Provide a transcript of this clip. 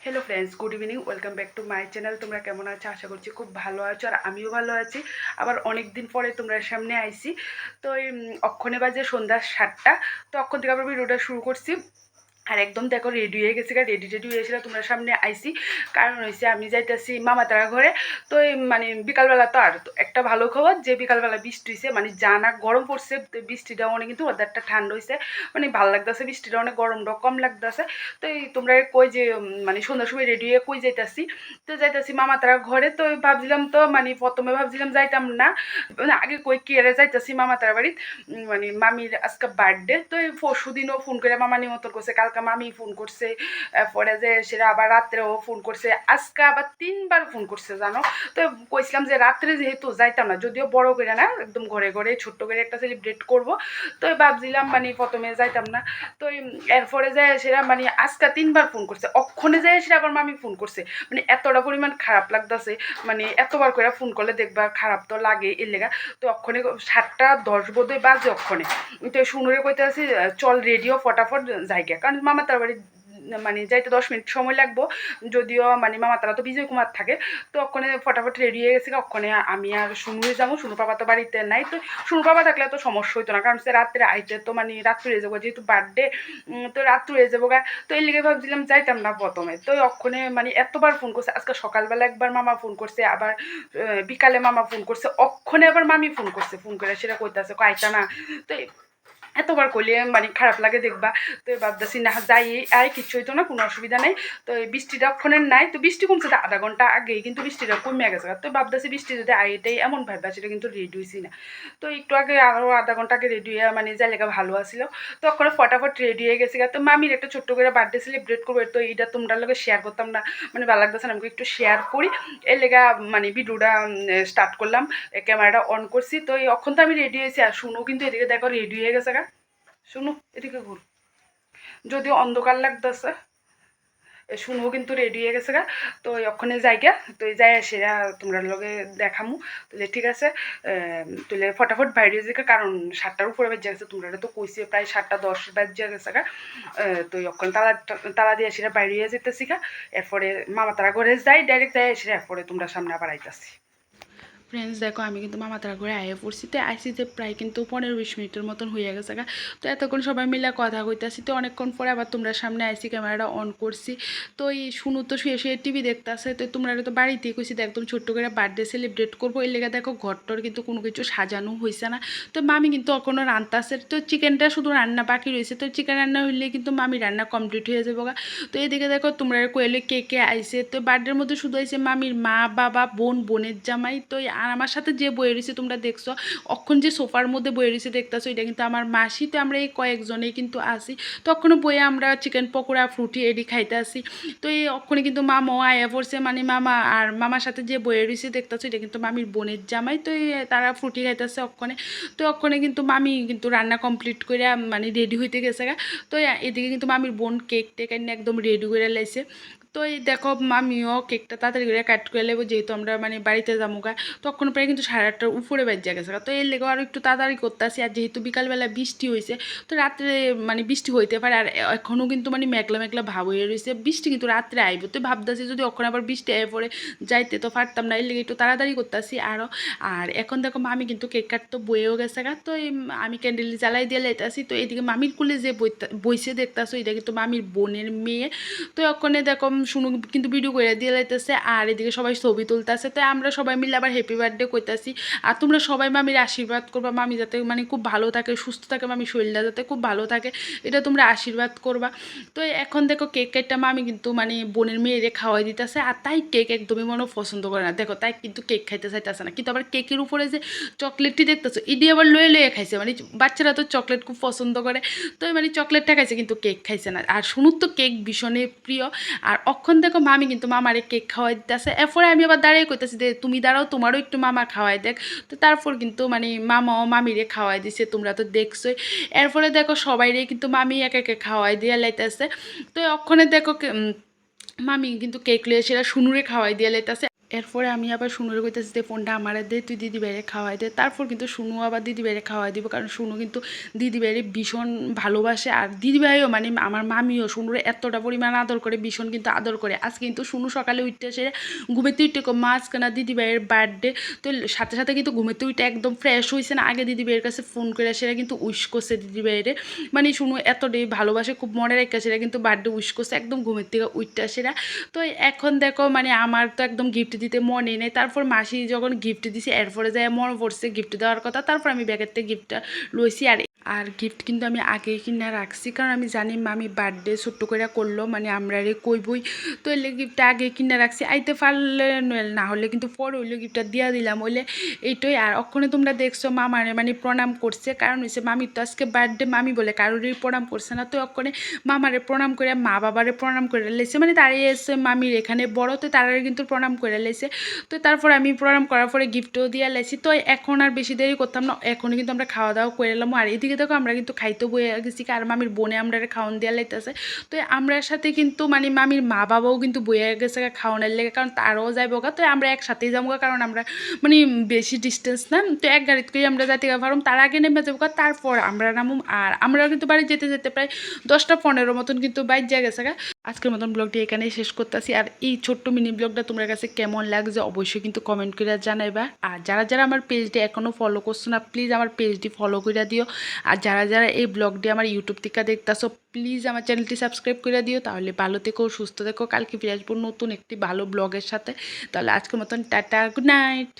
Hello friends, good evening. Welcome back to my channel. তোমরা কেমন আছো? আশা করছি খুব ভালো আছো, আর আমিও ভালো আছি। আবার অনেক দিন পরে তোমরা সামনে আইছি। তো অক্ষণে বাজে সন্ধ্যা 7টা। তো অক্ষণ থেকে আবার ভিডিওটা শুরু করছি। আর একদম দেখো রেডি হয়ে গেছি, রেডি হয়েছিল তোমরা সামনে আইসি। কারণ হয়েছে আমি যাইতেছি মামাতারা ঘরে। তো মানে বিকালবেলা তো আর তো একটা ভালো খবর যে বিকালবেলা বৃষ্টি হয়েছে, মানে জানা গরম পড়ছে, বৃষ্টিটা অনেক কিন্তু ওয়েদারটা ঠান্ডা হয়েছে, মানে ভালো লাগতেছে, বৃষ্টিটা অনেক গরমটা কম লাগতেছে। তো তোমরা কই যে মানে সন্ধ্যার সময় রেডি হয়ে কই যাইতাছি, তো যাইতাছি মামাতারা ঘরে। তো ভাবছিলাম, তো মানে প্রথমে ভাবছিলাম যাইতাম না, মানে আগে কই কি এরা যাইতাছি মামাতারা বাড়ির, মানে মামির আজকে বার্থডে। তো এই পরশু দিনও ফোন করে মামা নিমন্ত্রণ করছে, কালকে মামি ফোন করছে, পরে যে সেটা আবার রাত্রেও ফোন করছে, আজকে আবার 3বার ফোন করছে জানো। তো কইছিলাম যে রাত্রে যেহেতু যাইতাম না, যদিও বড় করে না, একদম ঘরে ঘরে ছোট্ট করে একটা সেলিব্রেট করব। তো ভাবছিলাম মানে প্রথমে যাইতাম না। তো এরপরে যায় সেটা মানে আজকে 3বার ফোন করছে, অক্ষণে যায় সেটা আবার মামি ফোন করছে। মানে এতটা পরিমাণ খারাপ লাগতেছে, মানে এতবার করে ফোন করলে দেখবা খারাপ তো লাগে এর লেগা। তো অক্ষণে 7টা 10 বোধহয় বাজে অক্ষণে। তো শুনুরে কইতে আছি চল রেডিও ফটাফট জায়গা, কারণ মামা তার বাড়ি মানে যাইতে 10 মিনিট সময় লাগবো। যদিও মানে মামা তারা তো বিজয় কুমার থাকে। তো ওখানে ফটাফট রেডি হয়ে গেছে, ওখানে আমি আর শুনুরে যাবো, শুনু পাপা তো বাড়িতে নাই। তো শুনু পাপা থাকলে তো সমস্যা হইতো না, কারণ সে রাত্রে আইতে তো মানে রাত্রে হয়ে যাবো, যেহেতু বার্থডে। তো রাত্রে হয়ে যাবো গা। তো এই লিগে ভাবছিলাম যাইতাম না প্রথমে। তো ওখানে মানে এতবার ফোন করছে, আজকে সকালবেলা একবার মামা ফোন করছে, আবার বিকালে মামা ফোন করছে, অক্ষণে আবার মামি ফোন করছে, ফোন করে সেটা কইতাছে কয়টা না। তো এতবার করলে মানে খারাপ লাগে দেখবা। তো ভাবতেছি না যাই, আয় কিচ্ছু হইতো না, কোনো অসুবিধা নেই। তো এই বৃষ্টিটা অক্ষণের নাই, তো বৃষ্টি কমছে তো আধা ঘন্টা আগেই, কিন্তু বৃষ্টিটা কমে গেছে। তো ভাবতেছি বৃষ্টি যদি আইটাই এমন ভাববা, সেটা কিন্তু রেডি হয়েছি না। তো একটু আগে আরও আধা ঘন্টা আগে রেডি হয়ে মানে যা লেখা ভালো আসছিল। তো ওখানে ফটাফট রেডি হয়ে গেছে। তো মামির একটা ছোট্ট করে বার্থডে সেলিব্রেট করবো, তো এইটা তোমরা লোকে শেয়ার করতাম না, মানে ভালো লাগতেছে না, আমাকে একটু শেয়ার করি। এর লেগা মানে ভিডিওটা স্টার্ট করলাম, ক্যামেরাটা অন করছি। তো এই অক্ষণ তো আমি রেডি হয়েছি, আর শুনো কিন্তু এদিকে দেখো রেডি হয়ে গেছে গা। শুনো এদিকে ঘুর, যদিও অন্ধকার লাগতেছে, শুনবো কিন্তু রেডি হয়ে গেছে গা। তো ওখানে যাইগা, তো যাই সেরা তোমরা লগে দেখামু। তাহলে ঠিক আছে, তাহলে ফটাফট বাইরে যাকে, কারণ 7টার উপরে বাজে গেছে, তোমরা তো কইছে প্রায় 7টা 10 বাজে গেছে গা। তো ওখানে তালা তালা দিয়ে সেটা বাইরে যেতেছি গা। এরপরে মামা তারা ঘরে যাই, ডাইরেক্ট যাই সেটা, এরপরে তোমরা সামনে আবার আইতাছি। ফ্রেন্ডস দেখো আমি কিন্তু মামাতার ঘরে আয়া পড়ছি। তো আইসিতে প্রায় কিন্তু 15-20 মিনিটের মতন হয়ে গেছে গা। তো এতক্ষণ সবাই মিলে কথা কইতাছি। তো অনেকক্ষণ পরে আবার তোমরা সামনে আইসি, ক্যামেরাটা অন করছি। তো এই শুনু তো শুয়ে শুয়ে টিভি দেখতেছে। তো তোমরা তো বাড়িতেই কইছি একদম ছোট্ট করে বার্থডে সেলিব্রেট করবো, এর লেগে দেখো ঘরটর কিন্তু কোনো কিছু সাজানো হয়েছে না। তো মামি কিন্তু এখনও রান্তাছে, তো চিকেনটা শুধু রান্না বাকি রয়েছে। তো চিকেন রান্না হইলে কিন্তু মামি রান্না কমপ্লিট হয়ে যাবো গা। তো এদিকে দেখো তোমরা কইলে কে কে আইসে। তো বার্থডের মধ্যে শুধু আইসে মামির মা, বাবা, বোন, বোনের জামাই। তো আর আমার সাথে যে বয়ে রয়েছে তোমরা দেখছো, অক্ষণ যে সোফার মধ্যে বয়ে রয়েছে দেখতেছো, এটা কিন্তু আমার মাসি। তো আমরা এই কয়েকজনেই কিন্তু আসি। তখনও বয়ে আমরা চিকেন পকোড়া, ফ্রুটি এডি খাইতে আসি। তো এই অক্ষণে কিন্তু মামাও আয়া পড়ছে, মানে মামা আর মামার সাথে যে বয়ে রয়েছে দেখতেছো, এটা কিন্তু মামির বোনের জামাই। তো তারা ফ্রুটি খাইতেছে অক্ষণে। তো অক্ষণে কিন্তু মামি কিন্তু রান্না কমপ্লিট করে মানে রেডি হইতে গেছে গা। তো এদিকে কিন্তু মামির বোন কেক টেক এনে একদম রেডি করে লাইছে। তো এই দেখো মামিও কেকটা তাড়াতাড়ি করে কাট করে নেবো, যেহেতু আমরা মানে বাড়িতে যাবো গা। তখন প্রায় কিন্তু 8:30টার উপরে বাজে গেছে। তো এর লেগে আরও একটু তাড়াতাড়ি করতে আসি। আর যেহেতু বিকালবেলা বৃষ্টি হয়েছে, তো রাত্রে মানে বৃষ্টি হইতে পারে, আর এখনও কিন্তু মানে মেঘলা মেঘলা ভাব হয়ে রয়েছে, বৃষ্টি কিন্তু রাত্রে আইব। তো ভাবতেছি যদি ওখানে আবার বৃষ্টি আয় পরে যাইতে তো পারতাম না, এর লেগে একটু তাড়াতাড়ি করতে আসি আরও। আর এখন দেখো মামি কিন্তু কেক কাটতে বয়েও গেছে গা। তো আমি ক্যান্ডেল জ্বালাই দিয়ে লাইতেছি। তো এদিকে মামির কুলে যে বইছে দেখতেছো, এটা কিন্তু মামির বোনের মেয়ে। তো ওখানে দেখো শুনু কিন্তু ভিডিও করে দিয়ে লাইতেছে, আর এদিকে সবাই ছবি তুলতেছে। তো আমরা সবাই মিলে আবার হ্যাপি বার্থডে কইতাছি। আর তোমরা সবাই মামির আশীর্বাদ করবা, মামি যাতে মানে খুব ভালো থাকে, সুস্থ থাকে, মামি শরীরটা যাতে খুব ভালো থাকে, এটা তোমরা আশীর্বাদ করবা। তো এখন দেখো কেক কেটটা মামি কিন্তু মানে বোনের মেয়েরে খাওয়াই দিতেছে। আর তাই কেক একদমই মনে পছন্দ করে না, দেখো তাই কিন্তু কেক খাইতে চাইতেছে না। কিন্তু আবার কেকের উপরে যে চকলেটটি দেখতেছো, ইডি আবার লয়ে লয়ে খাইছে, মানে বাচ্চারা তো চকলেট খুব পছন্দ করে। তো মানে চকলেটটা খাইছে কিন্তু কেক খাইছে না। আর শুনুর তো কেক ভীষণই প্রিয়। আর অক্ষণ দেখো মামি কিন্তু মামারে কেক খাওয়াই দিতেছে। এরপরে আমি আবার দাঁড়িয়ে কইতেছি যে তুমি দাঁড়াও, তোমারও একটু মামা খাওয়াই দেখ। তো তারপর কিন্তু মানে মামাও মামিরে খাওয়াই দিছে, তোমরা তো দেখছোই। এরপরে দেখো সবাইরে কিন্তু মামি এক একে খাওয়াই দিয়ে লাইতেছে। তো অক্ষণে দেখো মামি কিন্তু কেক লিয়ে সেটা শুনুরে খাওয়াই দিয়ে লাইতেছে। এরপরে আমি আবার শুনুর কইতেছি যে ফোনটা আমার দে, তুই দিদি বাইরে খাওয়াই দে। তারপর কিন্তু শুনু আবার দিদি বাইরে খাওয়াই দিব, কারণ শুনু কিন্তু দিদি বাইরে ভীষণ ভালোবাসে। আর দিদি ভাইও মানে আমার মামিও শুনুর এতটা পরিমাণ আদর করে, ভীষণ কিন্তু আদর করে। আজকে কিন্তু শুনু সকালে উঠতে এসে ঘুমেতে উঠতে মা আজকে না দিদি ভাইয়ের বার্থডে, তো সাথে সাথে কিন্তু ঘুমেতে উঠে একদম ফ্রেশ হয়েছে না, আগে দিদি ভাইয়ের কাছে ফোন করে সেটা কিন্তু উইশ করছে দিদি ভাইয়ের। মানে শুনু এতটাই ভালোবাসে, খুব মনে রেখে সেটা কিন্তু বার্থডে উইশ করছে একদম ঘুমের থেকে উঠতে সেরা। তো এখন দেখো মানে আমার তো একদম গিফট দিতে মনে নেই। তারপর মাসি যখন গিফট দিছে এরপরে যায় মনে পড়ছে গিফট দেওয়ার কথা, তারপর আমি ব্যাগের থেকে গিফটটা লইছি। আর গিফট কিন্তু আমি আগেই কিনে রাখছি, কারণ আমি জানি মামি বার্থডে ছোট্ট করে করলো, মানে আমরা রে কইবই, তো এলে গিফটটা আগে কিনে রাখছি। আইতে পারলে না হলে কিন্তু পরে হইলে গিফটটা দিয়া দিলাম হইলে এইটাই। আর অক্ষণে তোমরা দেখছো মামারে মানে প্রণাম করছে, কারণ হচ্ছে মামির তো আজকে বার্থডে, মামি বলে কারোরই প্রণাম করছে না। তো অক্ষণে মামারে প্রণাম করে মা বাবারে প্রণাম করে লেছে, মানে তারাই এসে মামির এখানে বড়, তো তারা কিন্তু প্রণাম করে লেছে। তো তারপর আমি প্রণাম করার পরে গিফটও দিয়ে লেছি। তো এখন আর বেশি দেরি করতাম না, এখনই কিন্তু আমরা খাওয়া দাওয়া করে এলাম। আর এদিকে দেখো আমরা কিন্তু খাইতে বয়ে গেছি, আর মামির বোনে আমরা খাওয়ান দেওয়া লাইতেছে। তো আমরার সাথে কিন্তু মানে মামির মা বাবাও কিন্তু বয়ে গেছে খাওয়ানোর লেগে, কারণ তারাও যাইব গা, তো আমরা একসাথেই যাবো, কারণ আমরা মানে বেশি ডিস্টেন্স না, তো এক গাড়িতে করে আমরা যাইতে পারলাম, তার আগে নেমে যাবো, তারপর আমরা নামুম। আর আমরা কিন্তু বাড়ি যেতে যেতে প্রায় 10টা 15 মতন কিন্তু বাইক যা গেছে গা। আজকের মতন ব্লগটি এখানেই শেষ করতেছি। আর এই ছোট্ট মিনি ব্লগটা তোমার কাছে কেমন লাগছে অবশ্যই কিন্তু কমেন্ট করে জানাইবা। আর যারা যারা আমার পেজটি এখনও ফলো করছো না, প্লিজ আমার পেজটি ফলো করে দিও। আর যারা যারা এই ব্লগটি আমার ইউটিউব থেকে দেখতেছো, প্লিজ আমার চ্যানেলটি সাবস্ক্রাইব করে দিও। তাহলে ভালো থেকো, সুস্থ থেকো, কালকে ফিরে আসবো নতুন একটি ভালো ব্লগের সাথে। তাহলে আজকের মতন টাটা, গুড নাইট।